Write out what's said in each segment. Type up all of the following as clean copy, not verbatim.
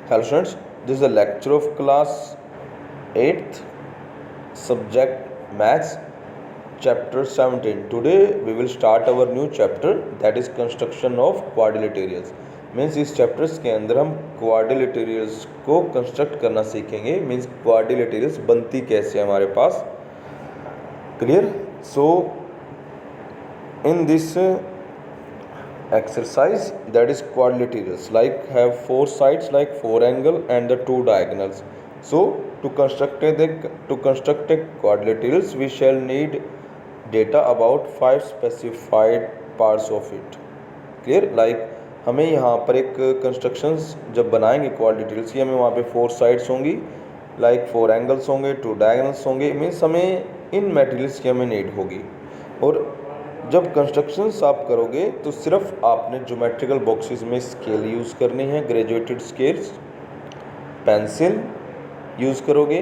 Hello students, this is a lecture of class 8th, subject Maths, chapter 17. Today we will start our new chapter, that is construction of quadrilaterals. Means इस chapters के अंदर हम quadrilaterals को construct करना सीखेंगे. Means quadrilaterals बनती कैसे हमारे पास. Clear. So in this exercise, that is quadrilaterals, like have four sides like four angle and the two diagonals. So to construct a quadrilaterals we shall need data about 5 specified parts of it. Clear. Like हमें यहाँ पर एक constructions जब बनाएंगे quadrilaterals की, हमें वहाँ पे 4 साइड्स होंगी, लाइक 4 एंगल्स होंगे, 2 डायगोनल्स होंगे. मीन्स हमें इन मटेरियल्स की हमें नीड होगी. और जब कंस्ट्रक्शंस आप करोगे तो सिर्फ आपने ज्योमेट्रिकल बॉक्सेस में स्केल यूज़ करनी है, ग्रेजुएटेड स्केल्स, पेंसिल यूज़ करोगे,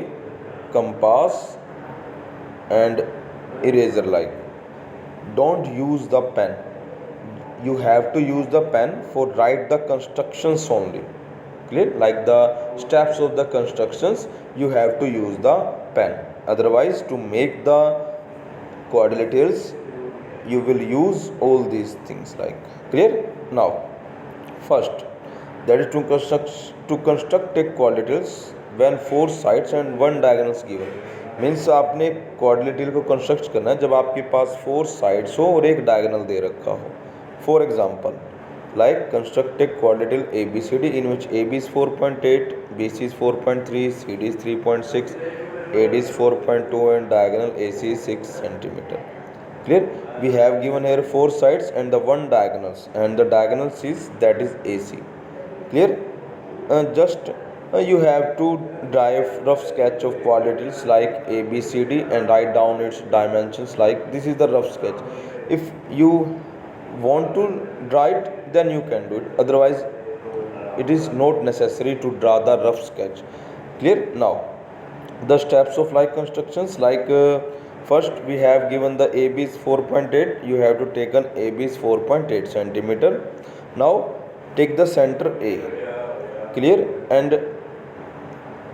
compass and eraser. Like don't use the pen, you have to use the pen for write the constructions only. Clear. Like the steps of the constructions you have to use the pen, otherwise to make the quadrilaterals you will use all these things. Like clear. Now first, that is to construct a quadrilaterals when 4 sides and 1 diagonal is given. Means आपने quadrilateral को construct करना है जब आपके पास 4 sides हो और एक diagonal दे रखा हो. For example, like construct a quadrilateral ABCD in which AB is 4.8, BC is 4.3, CD is 3.6, AD is 4.2 and diagonal AC is 6 centimeter. Clear. We have given here 4 sides and the 1 diagonals, and the diagonals is that is AC. Clear. You have to draw a rough sketch of quadrilaterals like ABCD and write down its dimensions. Like this is the rough sketch. If you want to draw it, then you can do it, otherwise it is not necessary to draw the rough sketch. Clear. Now the steps of like constructions, like first we have given the AB is 4.8, you have to take an AB is 4.8 centimeter. Now take the center A. Clear. And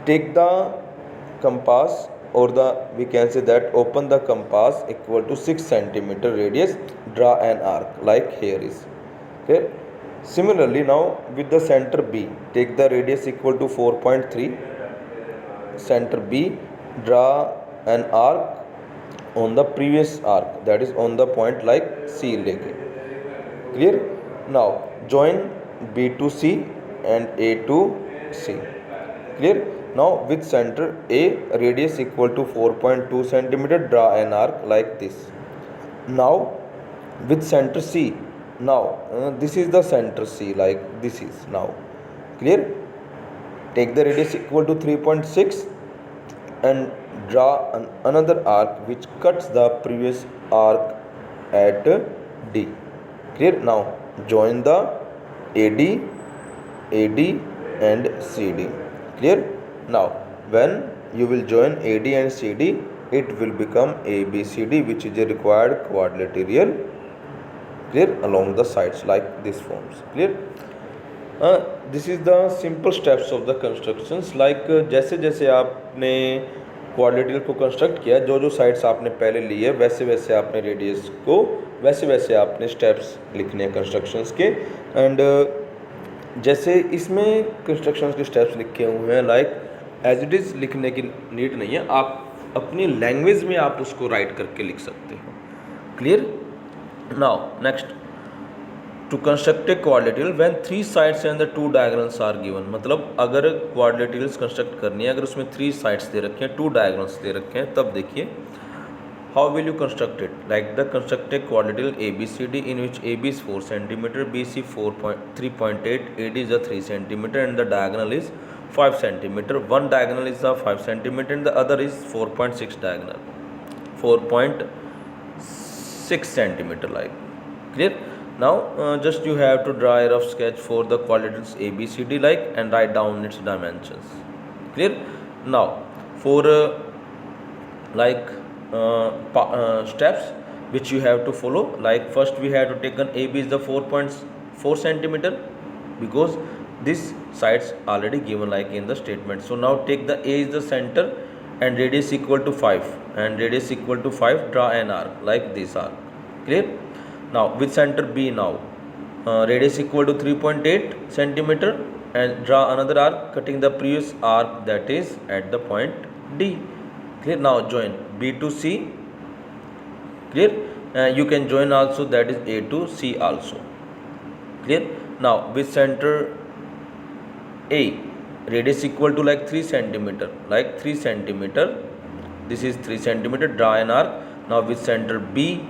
take the compass, or we can say that open the compass equal to 6 centimeter radius, draw an arc like here is. Okay. Similarly, now with the center B, take the radius equal to 4.3, center B, draw an arc on the previous arc, that is on the point like C leke. Clear. Now join B to C and A to C. Clear. Now with center A, radius equal to 4.2 centimeter, draw an arc like this. Now with center C, now this is the center C, like this is. Now clear. Take the radius equal to 3.6 and draw another arc which cuts the previous arc at D. Clear. Now join the AD and CD. Clear. Now when you will join AD and CD, it will become ABCD, which is a required quadrilateral. Clear. Along the sides like this forms. Clear. This is the simple steps of the constructions. Like जैसे जैसे आपने quadrilateral को construct किया, जो जो sides आपने पहले लिए वैसे वैसे आपने रेडियस को वैसे वैसे आपने स्टेप्स लिखने हैं कंस्ट्रक्शंस के. एंड जैसे इसमें कंस्ट्रक्शंस के स्टेप्स लिखे हुए हैं, लाइक एज इट इज़ लिखने की नीड नहीं है, आप अपनी लैंग्वेज में आप उसको राइट करके लिख सकते हो. Clear. Now next, to construct a quadrilateral when 3 sides and the 2 diagonals are given. मतलब अगर क्वाड्रिलेटरल्स कंस्ट्रक्ट करनी है, अगर उसमें 3 साइड्स दे रखे हैं, 2 डायगोनल्स दे रखे हैं, तब देखिए how will you construct it. Like the construct a quadrilateral ABCD in which AB is 4 cm, BC 3.8, AD is a 3 cm and the diagonal is 5 cm. One diagonal is a 5 cm and the other is 4.6 diagonal, 4.6 cm. Like clear. Now just you have to draw a rough sketch for the quadrilaterals ABCD like and write down its dimensions. Clear. Now for steps which you have to follow, like first we have to take an AB is the 4.4 centimeter, because This sides already given like in the statement. So now take the A is the center and radius equal to 5 and radius equal to 5, draw an arc like this arc. Clear? Now with center B now, radius equal to 3.8 centimeter and draw another arc cutting the previous arc, that is at the point D. Clear? Now join B to C. Clear? You can join also, that is A to C also. Clear? Now with center A, radius equal to like 3 centimeter, like 3 centimeter, this is 3 centimeter, draw an arc. Now with center B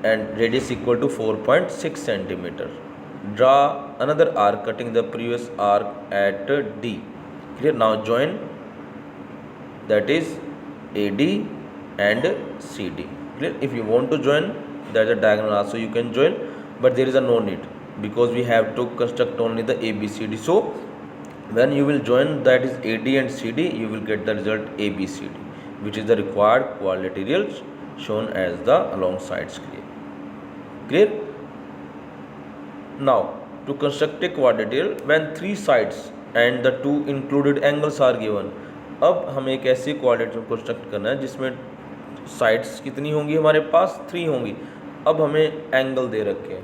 and radius equal to 4.6 centimeter, draw another arc cutting the previous arc at D. Clear? Now join, that is AD and CD. Clear? If you want to join, there is a diagonal also you can join, but there is a no need because we have to construct only the ABCD. So when you will join, that is AD and CD, you will get the result ABCD, which is the required quadrilaterals shown as the along sides. Clear? Now to construct a quadrilateral when 3 sides and the 2 included angles are given. अब हमें एक ऐसी quadrilateral construct करना है जिसमें sides कितनी होंगी, हमारे पास 3 होंगी. अब हमें एंगल दे रखे हैं.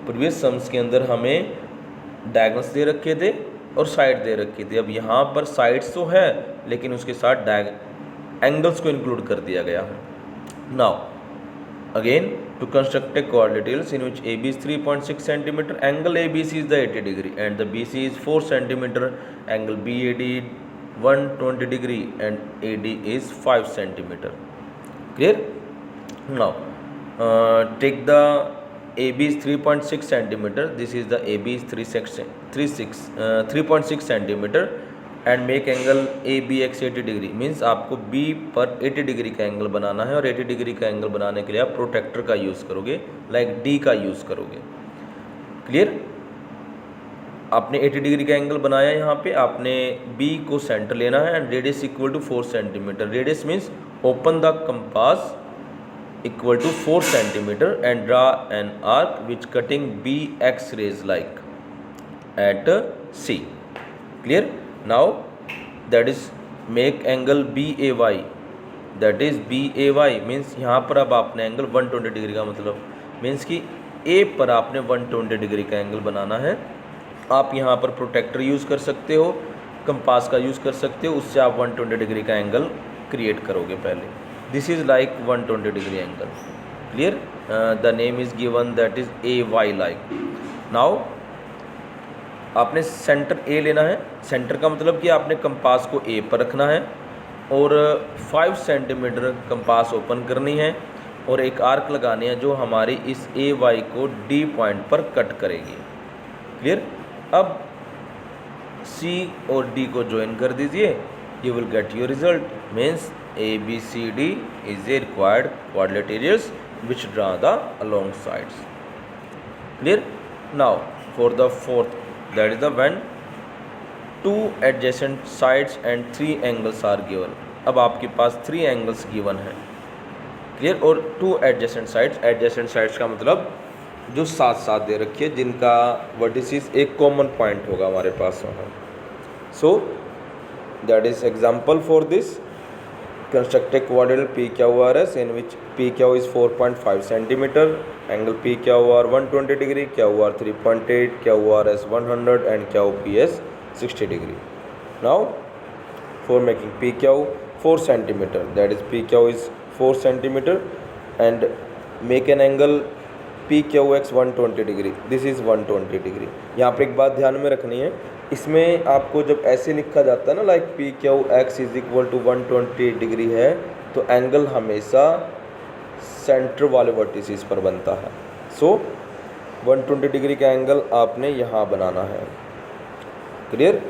प्रीवियस सम्स के अंदर हमें डायगोनल्स दे रखे थे और साइड दे रखी थी. अब यहाँ पर साइड्स तो है लेकिन उसके साथ एंगल्स को इंक्लूड कर दिया गया है. Now again to construct a quadrilaterals in which AB is 3.6 cm, angle ABC is the 80 degree and the BC is 4 cm, angle BAD 120 degree and AD is 5 cm. Clear? Now take the AB is 3.6 cm, this is the AB is 3.6 cm and make angle ABX 80 degree. Means आपको B पर 80 degree का angle बनाना है और 80 degree का angle बनाने के लिए आप प्रोटेक्टर का यूज़ करोगे, लाइक D का यूज़ करोगे. क्लियर? आपने 80 डिग्री का एंगल बनाया. यहाँ पे आपने B को सेंटर लेना है and radius equal to 4 centimetre. Radius means open the compass equal to 4 centimetre and draw an arc which cutting BX rays like at C. Clear? Now that is make angle BAY, that is BAY means यहाँ पर अब आपने angle 120 degree का मतलब means कि A पर आपने 120 degree का एंगल बनाना है. आप यहाँ पर प्रोटेक्टर यूज़ कर सकते हो, कंपास का यूज़ कर सकते हो, उससे आप 120 डिग्री का एंगल क्रिएट करोगे पहले. This is like 120 degree angle. Clear? The name is given, that is AY like. Now आपने सेंटर A लेना है. सेंटर का मतलब कि आपने कंपास को A पर रखना है और 5 सेंटीमीटर कंपास ओपन करनी है और एक आर्क लगानी है जो हमारी इस AY को D पॉइंट पर कट करेगी. क्लियर? अब C और D को ज्वाइन कर दीजिए, you will get your result. Means ABCD is a required quadrilaterals which draw the along sides. Clear? Now for the fourth, that is the when 2 adjacent sides and 3 angles are given. अब आपके पास 3 angles given है. Clear? और 2 adjacent sides का मतलब जो साथ साथ दे रखी है जिनका वर्टिसेस एक कॉमन पॉइंट होगा हमारे पास वहाँ. So that is example for this. construct a quadrilateral PQRS in which PQ is 4.5 cm, angle PQR 120 degree, QR 3.8, QRS 100 and QPS 60 degree. Now for making PQ 4 cm, that is PQ is 4 cm and make an angle PQX 120 degree. This is 120 degree. यहाँ पर एक बात ध्यान में रखनी है, इसमें आपको जब ऐसे लिखा जाता है ना like PQX is equal to 120 degree है, तो एंगल हमेशा सेंटर वाले वर्टिसेस पर बनता है. सो 120 डिग्री का एंगल आपने यहाँ बनाना है. क्लियर?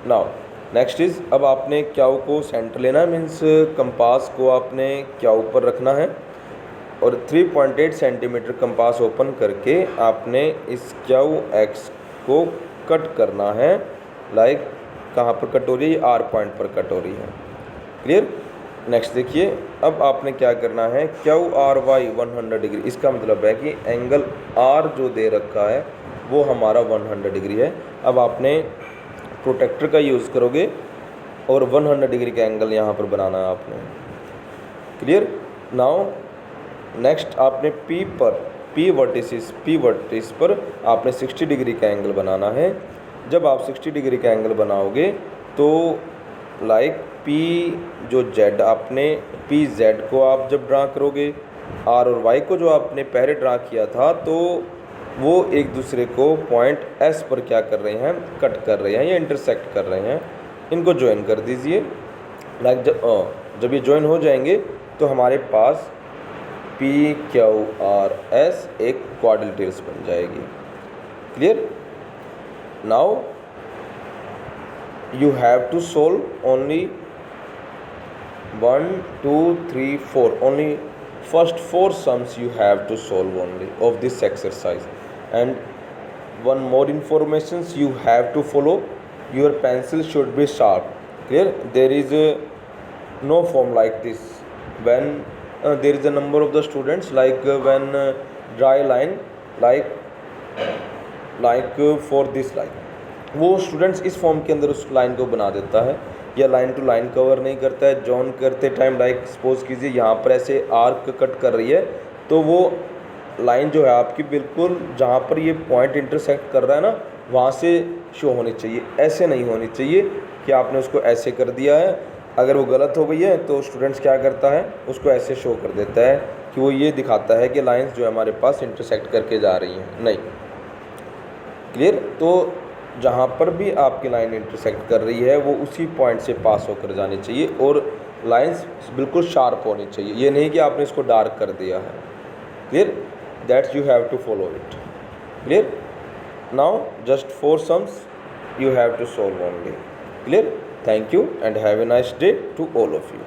नाउ नेक्स्ट इज़, अब आपने क्याऊ को सेंटर लेना है. मीन्स कंपास को आपने क्याऊ पर रखना है और 3.8 सेंटीमीटर कंपास ओपन करके आपने इस क्याऊ एक्स को कट करना है. लाइक कहाँ पर कट हो रही है? आर पॉइंट पर कट हो रही है. क्लियर? नेक्स्ट देखिए, अब आपने क्या करना है, क्यू आर वाई 100 डिग्री. इसका मतलब है कि एंगल आर जो दे रखा है वो हमारा 100 डिग्री है. अब आपने प्रोटेक्टर का यूज़ करोगे और 100 डिग्री का एंगल यहाँ पर बनाना है आपने। क्लियर। नाउ नेक्स्ट आपने P वर्टिस पर आपने 60 डिग्री का एंगल बनाना है। जब आप 60 डिग्री का एंगल बनाओगे तो लाइक P जो Z आपने PZ को आप जब ड्रा करोगे, R और Y को जो आपने पहले ड्रा किया था, तो वो एक दूसरे को पॉइंट S पर क्या कर रहे हैं, कट कर रहे हैं या इंटरसेक्ट कर रहे हैं। इनको ज्वाइन कर दीजिए। लाइक जब ये ज्वाइन हो जाएंगे तो हमारे पास PQRS एक क्वाड्रिलेटरल्स बन जाएगी। Clear. Now you have to solve only 1 2 3 4 only first 4 sums you have to solve only of this exercise. And one more informations you have to follow, your pencil should be sharp. Clear. There is no form like this when there is a number of the students like when dry line like for this line, वो students इस form के अंदर उस line को बना देता है या लाइन टू लाइन कवर नहीं करता है। जॉइन करते टाइम लाइक सपोज कीजिए यहाँ पर ऐसे आर्क कट कर रही है, तो वो लाइन जो है आपकी बिल्कुल जहाँ पर ये पॉइंट इंटरसेक्ट कर रहा है ना, वहाँ से शो होनी चाहिए। ऐसे नहीं होनी चाहिए कि आपने उसको ऐसे कर दिया है। अगर वो गलत हो गई है तो स्टूडेंट्स क्या करता है, उसको ऐसे शो कर देता है कि वो ये दिखाता है कि लाइन्स जो है हमारे पास इंटरसेक्ट करके जा रही हैं, नहीं। क्लियर। तो जहाँ पर भी आपकी लाइन इंटरसेक्ट कर रही है वो उसी पॉइंट से पास होकर जानी चाहिए और लाइंस बिल्कुल शार्प होनी चाहिए। ये नहीं कि आपने इसको डार्क कर दिया है। Clear. That's you have to follow it. Clear. Now just 4 sums you have to solve only. Clear. Thank you and have a nice day to all of you.